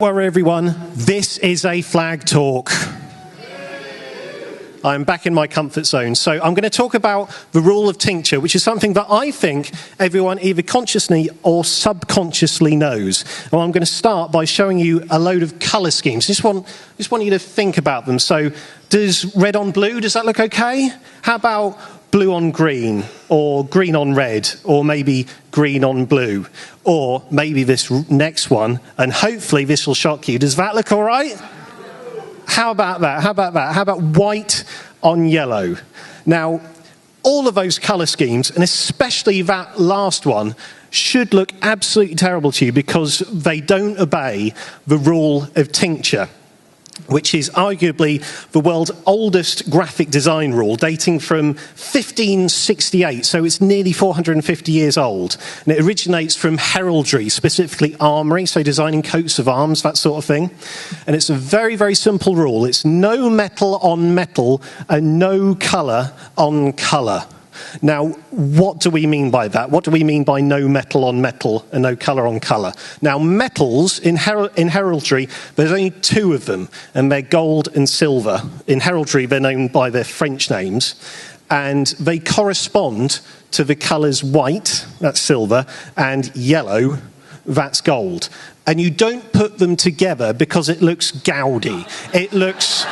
Don't worry everyone, this is a flag talk. I'm back in my comfort zone. So I'm going to talk about the rule of tincture, which is something that I think everyone either consciously or subconsciously knows. Well, I'm going to start by showing you a load of colour schemes. Just want you to think about them. So does red on blue, does that look okay? How about blue on green, or green on red, or maybe green on blue? Or maybe this next one, and hopefully this will shock you. Does that look all right? How about that? How about that? How about white on yellow? Now, all of those colour schemes, and especially that last one, should look absolutely terrible to you because they don't obey the rule of tincture, which is arguably the world's oldest graphic design rule, dating from 1568, so it's nearly 450 years old. And it originates from heraldry, specifically armoury, so designing coats of arms, that sort of thing. And it's a very, very simple rule. It's no metal on metal and no colour on colour. Now, what do we mean by that? What do we mean by no metal on metal and no colour on colour? Now, metals, in heraldry, there's only two of them, and they're gold and silver. In heraldry, they're known by their French names, and they correspond to the colours white, that's silver, and yellow, that's gold. And you don't put them together because it looks gaudy. It looks...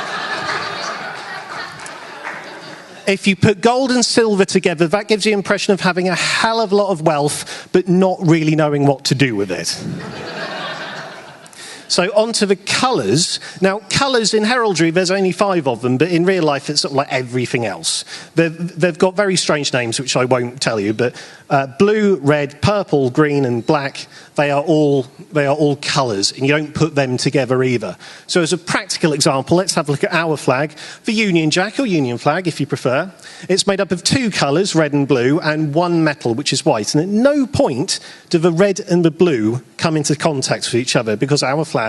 If you put gold and silver together, that gives you the impression of having a hell of a lot of wealth, but not really knowing what to do with it. So on to the colours. Now, colours in heraldry, there's only 5 of them, but in real life, it's sort of like everything else. They've got very strange names, which I won't tell you, but blue, red, purple, green, and black, they are all colours, and you don't put them together either. So as a practical example, let's have a look at our flag. The Union Jack, or Union flag, if you prefer. It's made up of 2 colours, red and blue, and 1 metal, which is white. And at no point do the red and the blue come into contact with each other, because our flag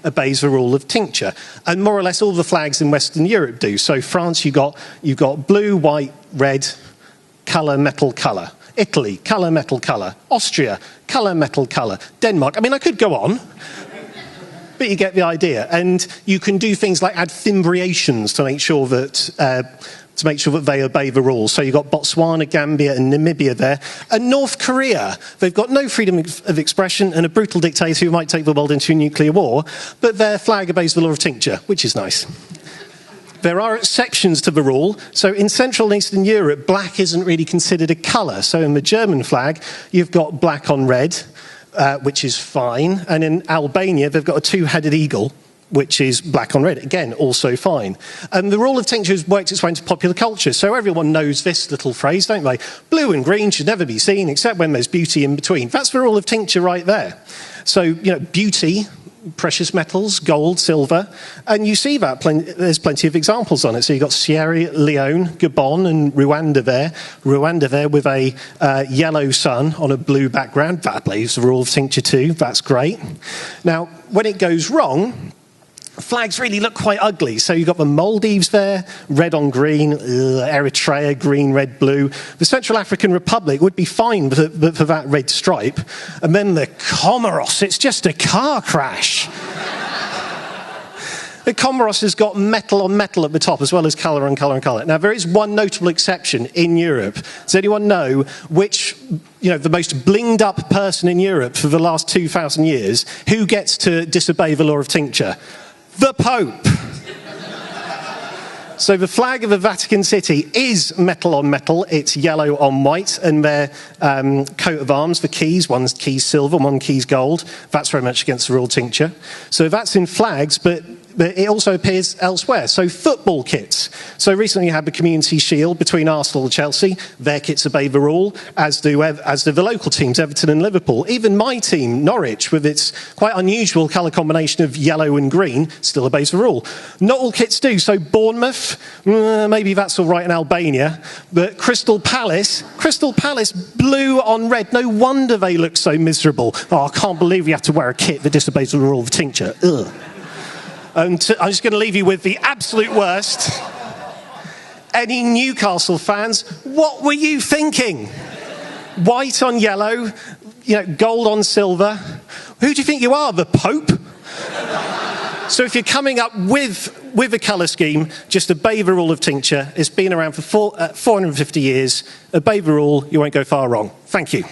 obeys the rule of tincture. And more or less all the flags in Western Europe do. So France, you've got blue, white, red, colour, metal, colour. Italy, colour, metal, colour. Austria, colour, metal, colour. Denmark, I mean, I could go on, but you get the idea. And you can do things like add fimbriations to make sure that they obey the rules. So you've got Botswana, Gambia, and Namibia there. And North Korea, they've got no freedom of expression and a brutal dictator who might take the world into a nuclear war, but their flag obeys the law of tincture, which is nice. There are exceptions to the rule. So in Central and Eastern Europe, black isn't really considered a colour. So in the German flag, you've got black on red, which is fine. And in Albania, they've got a 2-headed eagle, which is black on red. Again, also fine. And the rule of tincture has worked its way into popular culture. So everyone knows this little phrase, don't they? Blue and green should never be seen except when there's beauty in between. That's the rule of tincture right there. So, you know, beauty, precious metals, gold, silver, and you see that there's plenty of examples on it. So you've got Sierra Leone, Gabon, and Rwanda there. Rwanda there with a yellow sun on a blue background. That obeys the rule of tincture too. That's great. Now, when it goes wrong, flags really look quite ugly. So you've got the Maldives there, red on green, Eritrea, green, red, blue. The Central African Republic would be fine for that red stripe. And then the Comoros, it's just a car crash. The Comoros has got metal on metal at the top, as well as colour on colour on colour. Now, there is one notable exception in Europe. Does anyone know which, the most blinged up person in Europe for the last 2,000 years, who gets to disobey the law of tincture? The Pope. So the flag of the Vatican City is metal on metal. It's yellow on white, and their coat of arms, the keys, one's keys silver, one keys gold. That's very much against the rule of tincture. So that's in flags, but it also appears elsewhere. So football kits. So recently you had the Community Shield between Arsenal and Chelsea. Their kits obey the rule, as do the local teams, Everton and Liverpool. Even my team, Norwich, with its quite unusual colour combination of yellow and green, still obeys the rule. Not all kits do. So Bournemouth, maybe that's all right in Albania. But Crystal Palace, blue on red. No wonder they look so miserable. Oh, I can't believe you have to wear a kit that disobeys the rule of tincture. Ugh. And I'm just going to leave you with the absolute worst. Any Newcastle fans, what were you thinking? White on yellow, gold on silver. Who do you think you are, the Pope? So if you're coming up with a colour scheme, just obey the rule of tincture. It's been around for 450 years. Obey the rule, you won't go far wrong. Thank you.